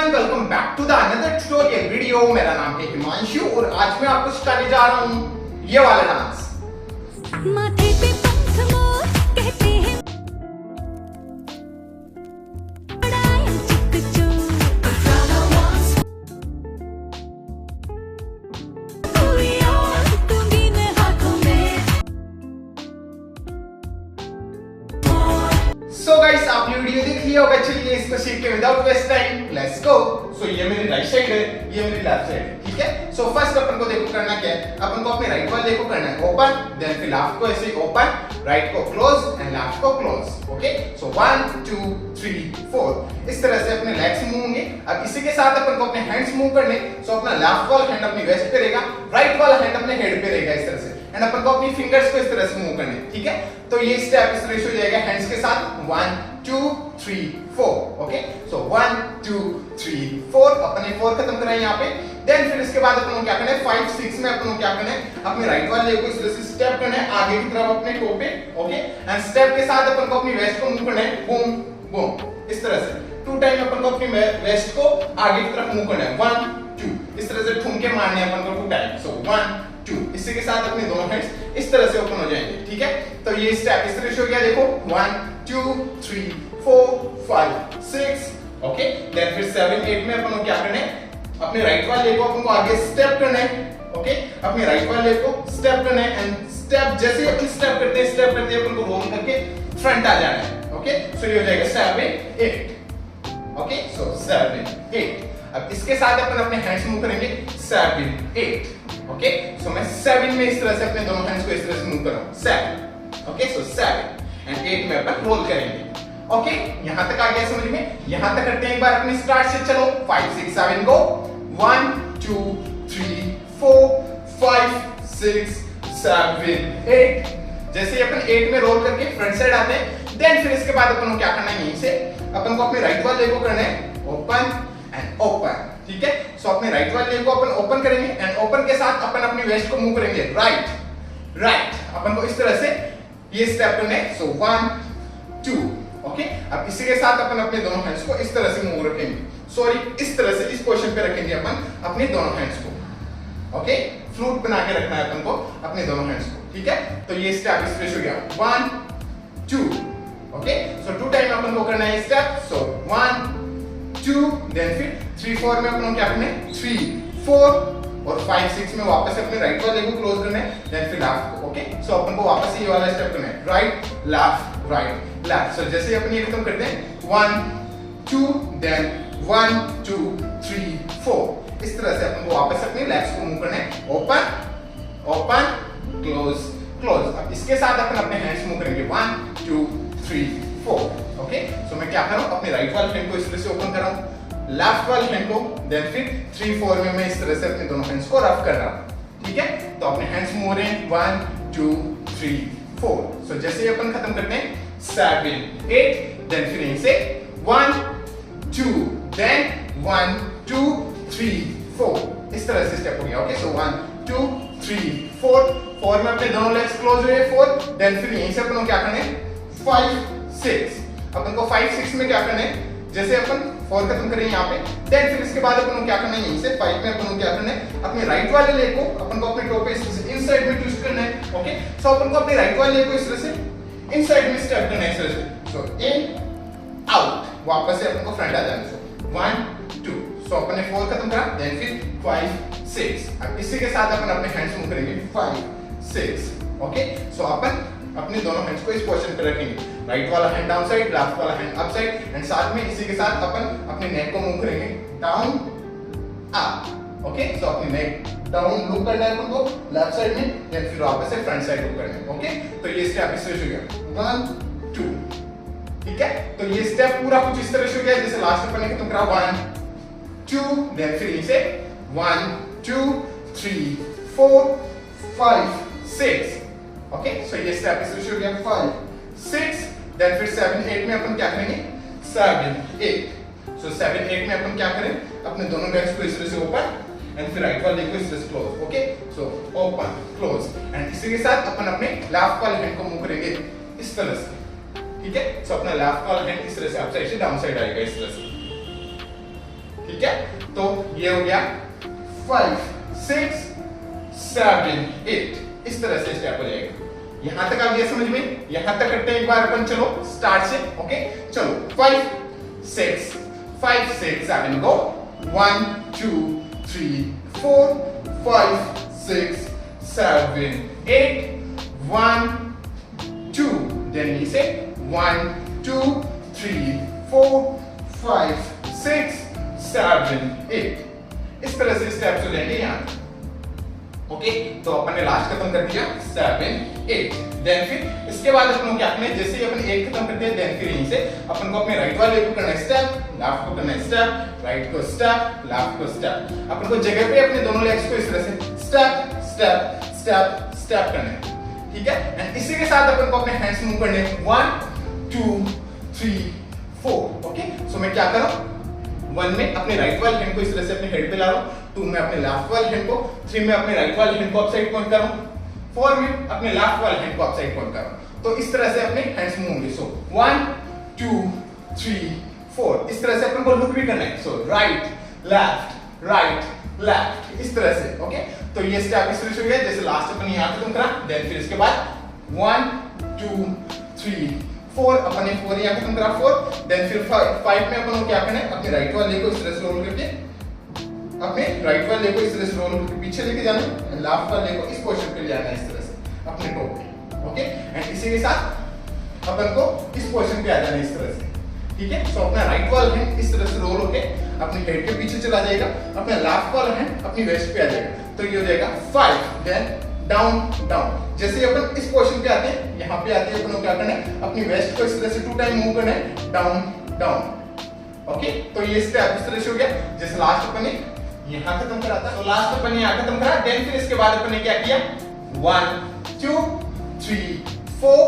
Everyone, welcome back to the another tutorial video. मेरा नाम है हिमांशु और आज मैं आपको सिखाने जा रहा हूँ ये वाला डांस। माथे पे पंख मोर कहते हैं उड़ाए चिक चोर कोई और दूंगी मैं हाथों में। सो गाइस, आपने वीडियो देख लिया होगा। चलिए इसको सीख के without waste time let's go. So ये मेरी राइट साइड है, ये मेरी लेफ्ट साइड है, ठीक है। सो फर्स्ट अपन को देखो करना क्या है, अपन को अपने राइट वाले को करना है ओपन, देन फिर लेफ्ट को ऐसे ओपन, राइट को क्लोज एंड लेफ्ट को क्लोज। ओके, सो 1 2 3 4 इस तरह से अपने लेग्स मूव होंगे। अब इसी के साथ अपन को अपने हैंड्स मूव करने। सो अपना लेफ्ट वाला हैंड अपनी वेस्ट पे रहेगा, राइट वाला हैंड अपने हेड पे रहेगा इस तरह से, एंड अपन को अपनी फिंगर्स को इस तरह से मूव करने, ठीक है। तो ये स्टेप इस तरह से हो जाएगा हैंड्स के साथ 1 2 3 4। ओके, सो 1 2 3 4 अपने 4 खत्म करा है यहाँ पे। देन फिर इसके बाद अपन को क्या करना है 5 6 में अपन को क्या करना है अपने राइट वाले लेग को इस तरह से स्टेप करना है आगे की तरफ अपने टो पे। ओके, एंड स्टेप के साथ अपन को अपनी वेस्ट को मूव करना है बूम बूम इस तरह से। 2 टाइम अपन को अपनी वेस्ट को आगे की तरफ मूव करना है 1 2 इस तरह से ठुमके मारने हैं अपन को 2 टाइम। सो 1 2 इसी के साथ अपने दोनों हैंड्स इस तरह से ओपन हो जाएंगे, ठीक है। तो ये स्टेप इस तरह से हो गया, देखो 1 2 3 4 5 6। ओके, देन फिर 7 8 में अपन को क्या करना है अपने राइट वाले को अपन को आगे स्टेप करना है। ओके, अपने राइट वाले को स्टेप करना है एंड स्टेप जैसे अपन स्टेप करते हैं अपन को रोल करके फ्रंट आ जाना है। ओके, सो ये हो जाएगा 7 8। ओके, सो 7 8। अब इसके साथ अपन अपने हैंड्स मूव करेंगे 7 8। ओके, सो मैं 7 में इस तरह से अपने दोनों हैंड्स को इस तरह से मूव कर रहा हूं 7। ओके, सो 7 एंड 8 में अपन रोल करेंगे। ओके, यहां तक आ गया समझ में। यहां तक करते हैं एक बार अपनी स्टार्ट से, चलो 5 6 7 गो 1 2 3 4 5 6 7 8। जैसे ही अपन 8 में रोल करके फ्रंट साइड आते हैं, देन फिर इसके बाद अपन को क्या करना है यहीं से अपन को अपने राइट वाले को करना है ओपन एंड ओपन, ठीक है। सो अपने राइट वाले लेग को अपन ओपन करेंगे एंड ओपन के साथ अपन अपनी वेस्ट को मूव करेंगे राइट राइट। अपन को इस तरह से ये स्टेप करना है। सो 1 2। ओके, अब इसी के साथ अपन अपने दोनों हैंड्स को इस तरह से मूव रखेंगे, सॉरी इस तरह से इस पोजीशन पे रखेंगे अपन अपने दोनों हैंड्स को। ओके, फ्लूट बना के रखना है अपन को अपने दोनों हैंड्स को, ठीक है। तो ये स्टेप इस तरह से हो गया 1 2। ओके, सो 2 टाइम अपन को करना है स्टेप। सो 1 2 देन फिर 3 4 में अपन को क्या करना है 3 4 और 5 6 में वापस अपने राइट वाले को क्लोज करना है, देन फिर लेफ्ट को। ओके, सो अपन को वापस ये वाला स्टेप करना है राइट लेफ्ट। सो जैसे अपन ये खत्म करते हैं 1 2 देन 1 2 3 4 इस तरह से अपन को वापस अपने लेग्स को मूव करना है ओपन ओपन क्लोज क्लोज। अब इसके साथ अपन अपने हैंड्स मूव करेंगे 1 2 3 4। ओके, सो मैं क्या कर रहा हूं अपने राइट वाले हैंड को इस तरह से ओपन कर रहा हूं, लेफ्ट वाले हैंड को देन फिर 3 4 में मैं इस तरह से अपने दोनों हैंड्स को रफ कर रहा हूं, ठीक है। तो अपने हैंड्स मूव हो रहे हैं 1 2 3 4। सो जैसे ही अपन खत्म करते हैं 7 8 देन फिर यहीं से 1 2 देन 1 2 3 4 इस तरह से स्टेप हो गया। ओके, सो 1 2 3 4 में अपने दोनों लेग्स क्लोज हुए 4। देन फिर यहीं से अपन को क्या करना है 5 6। अपन को 5 6 में क्या करना है जैसे अपन 4 खत्म करेंगे यहाँ पे, देन फिर इसके बाद अपन को क्या करना है यहीं से 5 में अपन को क्या करना है अपने राइट वाले लेग को अपन को अपने टो पे इनसाइड में ट्विस्ट करना है। ओके, सो अपन को अपने राइट वाले लेग को इस तरह से इनसाइड में स्टेप करना है इस तरह से। सो इन आउट वापस से अपन को फ्रंट आ जाना है। सो 1 2। सो अपन ने 4 खत्म करा, देन फिर 5 6। अब इसी के साथ अपन अपने हैंड्स मूव करेंगे 5 6। ओके, सो अपन अपने दोनों हैंड्स को इस पोजीशन पे रखेंगे, राइट वाला हैंड डाउन साइड, लेफ्ट वाला हैंड अप साइड, एंड साथ में इसी के साथ अपन अपने नेक को मूव करेंगे डाउन अप। ओके, सो अपने नेक डाउन लुक करना है अपन को लेफ्ट साइड में, देन फिर वापस से फ्रंट साइड लुक करना है। ओके, तो ये स्टेप इस तरह से हो गया 1 2, ठीक है। तो ये स्टेप पूरा कुछ इस तरह से हो गया जैसे लास्ट अपन ने खत्म करा 1 2 देन फिर इसे 1 2 3 4 5 6। ओके, सो ये स्टेप इस तरह से हो गया 5 6 देन फिर 7 8 में अपन क्या करेंगे 7 8। सो 7 8 में अपन क्या करें अपने दोनों लेग्स को इस तरह से ओपन एंड फिर राइट वाले को इस तरह से close. Okay, so open close and इसी के साथ अपन अपने लेफ्ट वाले हैंड को मूव करेंगे इस तरह से, ठीक है। सो अपना लेफ्ट वाला हैंड इस तरह से अप साइड से डाउन साइड आएगा इस तरह से, ठीक है, तो ये हो गया 5 6 7 8, इस तरह से स्टेप हो जाएगा। यहां तक आ गया समझ में? यहां तक करते हैं एक बार अपन, चलो स्टार्ट से। ओके चलो 5 6 5 6 7 गो 1 2 3 4 5 6 7 8 1 2, then we say 1 2 3 4 5 6 7 8, इस तरह से स्टेप्स हो जाएंगे यहाँ। ओके तो अपन ने लास्ट खत्म कर दिया 7 8, देन फिर इसके बाद अपन क्या करना है, जैसे ही अपन 8 खत्म करते हैं देन फिर यहीं से अपन को अपने राइट वाले को करना है स्टेप, लेफ्ट को करना है स्टेप, राइट को स्टेप, लेफ्ट को स्टेप। अपन को जगह पे अपने दोनों लेग्स को इस तरह से स्टेप स्टेप स्टेप स्टेप करना है, ठीक है। एंड इसी के साथ अपन को अपने हैंड्स मूव करने हैं 1 2 3 4। ओके सो मैं क्या कर रहा हूं, 1 में अपने राइट वाले हैंड को इस तरह से अपने हेड पे ला रहा हूं, 2 में अपने लेफ्ट वाले हैंड को, 3 में अपने राइट वाले हैंड को अपसाइड पॉइंट कर रहा हूं, 4 में अपने लेफ्ट वाले हैंड को अपसाइड पॉइंट कर रहा हूं। तो इस तरह से अपने हैंड्स मूव होंगे। सो 1 2 3 4, इस तरह से अपन को लुक भी करना है। सो राइट लेफ्ट इस तरह से। ओके तो ये स्टेप इस तरह से हो गया, जैसे लास्ट अपन यहां खत्म करा, देन फिर इसके बाद 1 2 3 4, अपन ने 4 यहां खत्म करा 4, देन फिर 5 में अपन को क्या करना है, अपने राइट वाले को इस तरह से रोल करके अपने राइट वाले को इस तरह से रोल करके पीछे लेके जाना है, लेफ्ट वाले को इस पोजीशन पे ले आना है इस तरह से अपने टो पे। ओके एंड इसी के साथ अपन को इस पोजीशन पे आ जाना है इस तरह से, ठीक है। सो अपना राइट वाला हैंड इस तरह से रोल होके अपने हेड के पीछे चला जाएगा, अपना लेफ्ट वाला हैंड अपनी वेस्ट पे आ जाएगा। तो ये हो जाएगा 5, देन डाउन डाउन। जैसे अपन इस पोजीशन पे आते हैं, यहाँ पे आते हैं अपन को क्या करना है, अपनी वेस्ट को इस तरह से 2 टाइम मूव करना है डाउन डाउन। ओके तो ये स्टेप इस तरह से हो गया, जैसे लास्ट अपन ने यहाँ खत्म करा था। तो लास्ट अपन ने यहाँ खत्म करा, देन फिर इसके बाद अपन ने क्या किया 1 2 3 4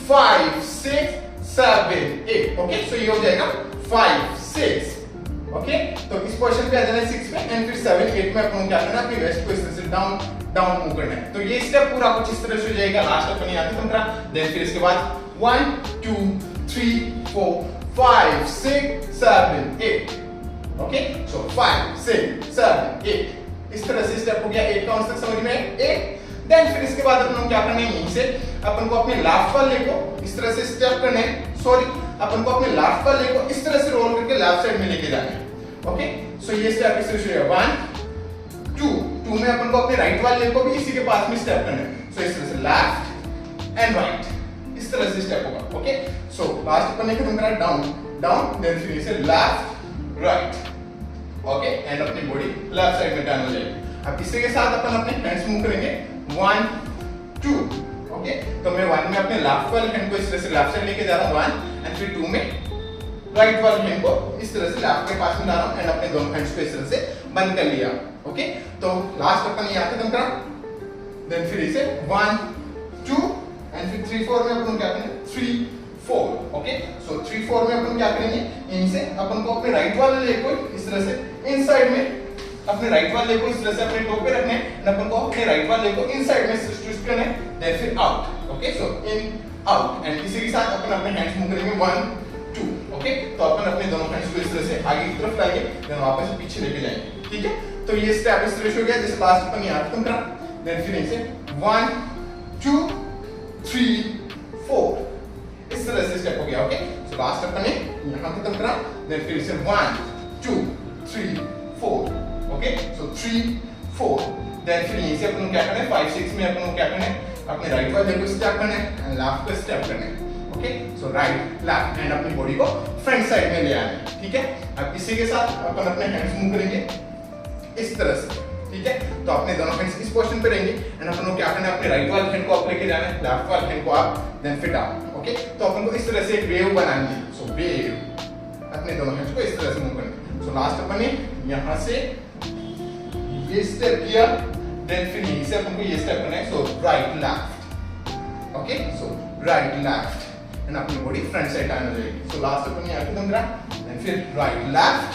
5 6 7 8। ओके सो ये हो जाएगा 5 6। ओके तो इस पोजीशन पे आ जाना है 6 में, एंड फिर 7 8 में अपन को क्या करना है, अपनी वेस्ट को इस तरह से डाउन डाउन मूव करना है। तो ये स्टेप पूरा कुछ इस तरह से हो जाएगा। लास्ट अपन यहाँ खत्म करा, देन फिर इसके बाद 1 2 3 4 5 6 7 8। ओके सो 5 6 7 8, इस तरह से स्टेप हो गया। 8 काउंट्स तक समझ में 8। देन फिर इसके बाद अपन को क्या करना है, यहीं से अपन को अपने लेफ्ट वाले को इस तरह से स्टेप करना है, सॉरी अपन को अपने लेफ्ट वाले को इस तरह से रोल करके लेफ्ट साइड में लेके जाना है। ओके सो ये स्टेप इस तरह से है 1 2 में अपन को अपने राइट वाले को भी इसी के पास में स्टेप करना है। सो इस तरह से लेफ्ट एंड राइट, इस तरह से स्टेप होगा। ओके सो लास्ट अपन ने खत्म करा डाउन डाउन, देन फिर इसे लेफ्ट राइट। ओके एंड अपनी बॉडी लेफ्ट साइड में टर्न हो जाएगी। अब इसी के साथ अपन अपने हैंड्स मूव करेंगे 1 2। ओके तो मैं 1 में अपने लेफ्ट वाले हैंड को इस तरह से लेफ्ट साइड लेके जा रहा हूं 1, एंड फिर 2 में राइट वाले हैंड को इस तरह से लेफ्ट के पास में ला रहा हूं, एंड अपने दोनों हैंड्स को इस तरह से बंद कर लिया। ओके तो लास्ट अपन यहां खत्म करा, देन फिर इसे 1 2 एंड फिर 3 4 में अपन क्या करेंगे 3 4। ओके सो 3 4 में अपन क्या करेंगे, इनसे अपन को अपने राइट वाले लेग को इस तरह से इनसाइड में, अपने राइट वाले को इस तरह से अपने टो पे रखना है, एंड अपन को अपने राइट वाले को इनसाइड में ट्विस्ट करना है, देन फिर out. Okay so in out, and इसी के साथ अपन अपने हैंड्स मूव करेंगे 1 2। ओके तो अपन अपने दोनों हैंड्स को इस तरह से आगे की तरफ लाएंगे, देन वापस पीछे लेके जाएंगे, ठीक है। तो ये स्टेप इस तरह से हो गया, जैसे लास्ट अपन यहां खत्म करा, देन फिर इसे 1 2 3 4, इस तरह से स्टेप हो गया। ओके सो लास्ट अपन ने यहां खत्म करा, देन फिर इसे 1 2 3 4। ओके सो 3 4, देन फिर यहीं से अपन क्या करना है 5 6 में अपन क्या करना है, अपने राइट वाले को स्टेप करना है एंड लेफ्ट को स्टेप करना है। Okay so right left and अपनी बॉडी को फ्रंट साइड में ले आना है, ठीक है। अब इसी के साथ अपन अपने हैंड्स मूव करेंगे इस तरह से, ठीक है। तो अपने दोनों हैंड्स इस पोजीशन पे रहेंगे, एंड अपन को क्या करना है, अपने राइट वाले हैंड को अप लेके जाना है, लेफ्ट वाले हैंड को अप, देन फिर डाउन। ओके तो अपन को इस तरह से एक वेव बनानी है। सो वेव, अपने दोनों हैंड्स को इस तरह से मूव करना है। सो लास्ट अपन ने यहां से ये स्टेप किया, देन फिर यहीं से अपन को ये स्टेप करना है। So right left. Okay so right left, and अपनी बॉडी फ्रंट साइड टर्न हो जाएगी। सो लास्ट अपन यहां खत्म करा, देन फिर राइट लेफ्ट,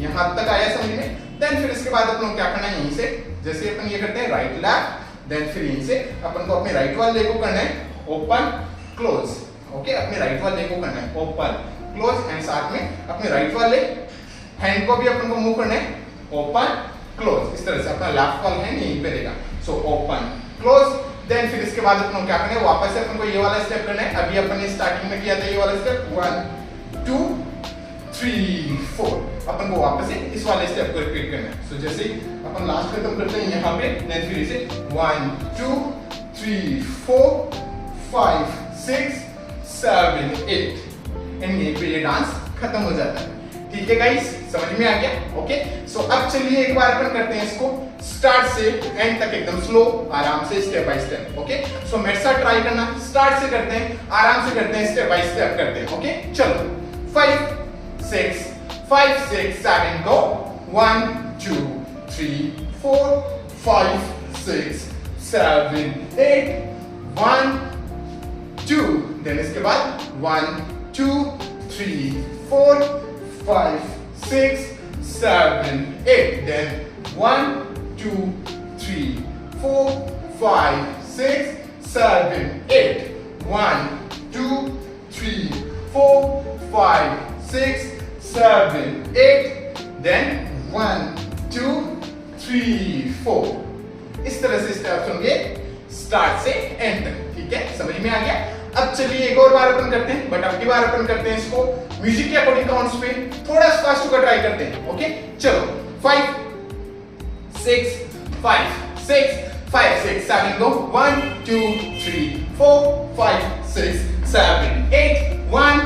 यहां तक आया समझ में। देन फिर इसके बाद अपन को क्या करना है, यहीं से जैसे अपन ये करते हैं राइट लेफ्ट, देन फिर यहीं से अपन को अपने राइट वाले लेग को करना है ओपन क्लोज। ओके अपने राइट वाले लेग को करना है ओपन क्लोज, एंड साथ में अपने राइट वाले हैंड को भी अपन को मूव करना है, ओपन क्लोज, इस तरह से अपना लेफ्ट वाला हैंड यहीं पे रहेगा। सो ओपन क्लोज, देन फिर इसके बाद अपन को क्या करना है, वापस से अपन को ये वाला स्टेप करना है। अभी अपन ने स्टार्टिंग में किया था ये वाला स्टेप 1 2 3 4, अपन को वापस से इस वाले स्टेप को रिपीट करना है। सो जैसे अपन लास्ट खत्म करते हैं यहाँ पे, देन फिर इसे 1 2 3 4 5 6 7 8 एंड यहीं पे ये डांस खत्म हो जाता है। ठीक है गाइस, समझ में आ गया? ओके, सो अब चलिए एक बार अपन करते हैं इसको स्टार्ट से एंड तक एकदम स्लो, आराम से, स्टेप बाय स्टेप। ओके, सो मेरे साथ ट्राई करना, स्टार्ट से करते हैं, आराम से करते हैं, स्टेप बाय स्टेप करते हैं। ओके, चलो 5 6 5 6 7 गो, 1 2 3 4 5 6 7 8 1 2, देन इसके बाद 1 2 3 4 5 6 7 8, then 1 2 3 4 5 6 7 8, 1 2 3 4 5 6 7 8, then 1 2 3 4। इस तरह से स्टेप्स होंगे स्टार्ट से एंड तक। ठीक है, समझ में आ गया? अब चलिए एक और बार अपन करते हैं, बट अब की बार अपन करते हैं इसको म्यूजिक के अकॉर्डिंग काउंट्स पे थोड़ा फास्ट होकर ट्राई करते हैं। ओके, चलो 5 6 5 6 5 6 7 गो, 1 2 3 4 5 6 7 8 1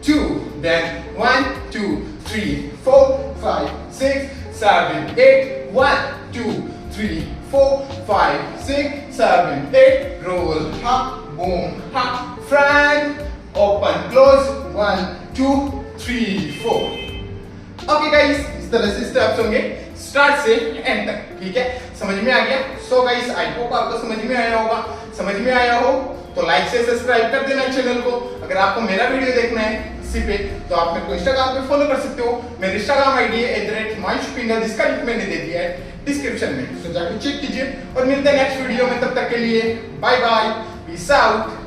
2, then 1 2 3 4 5 6 7 8 1 2 3 4 5 6 7 8, roll up boom up front, open close, 1 2 3 4। Okay guys, इस तरह से स्टेप्स होंगे स्टार्ट से एंड तक। ठीक है, समझ में आ गया? सो गाइस, आई होप आपको समझ में आया होगा। समझ में आया हो तो लाइक से सब्सक्राइब कर देना चैनल को। अगर आपको मेरा वीडियो देखना है इसी पे, तो आप मेरे को इंस्टाग्राम पे फॉलो कर सकते हो। मेरी इंस्टाग्राम आईडी है @himanshupinder, जिसका लिंक मैंने दे दिया है डिस्क्रिप्शन में, तो जाके चेक कीजिए और मिलते हैं नेक्स्ट वीडियो में। तब तक के लिए बाय बाय, पीस आउट।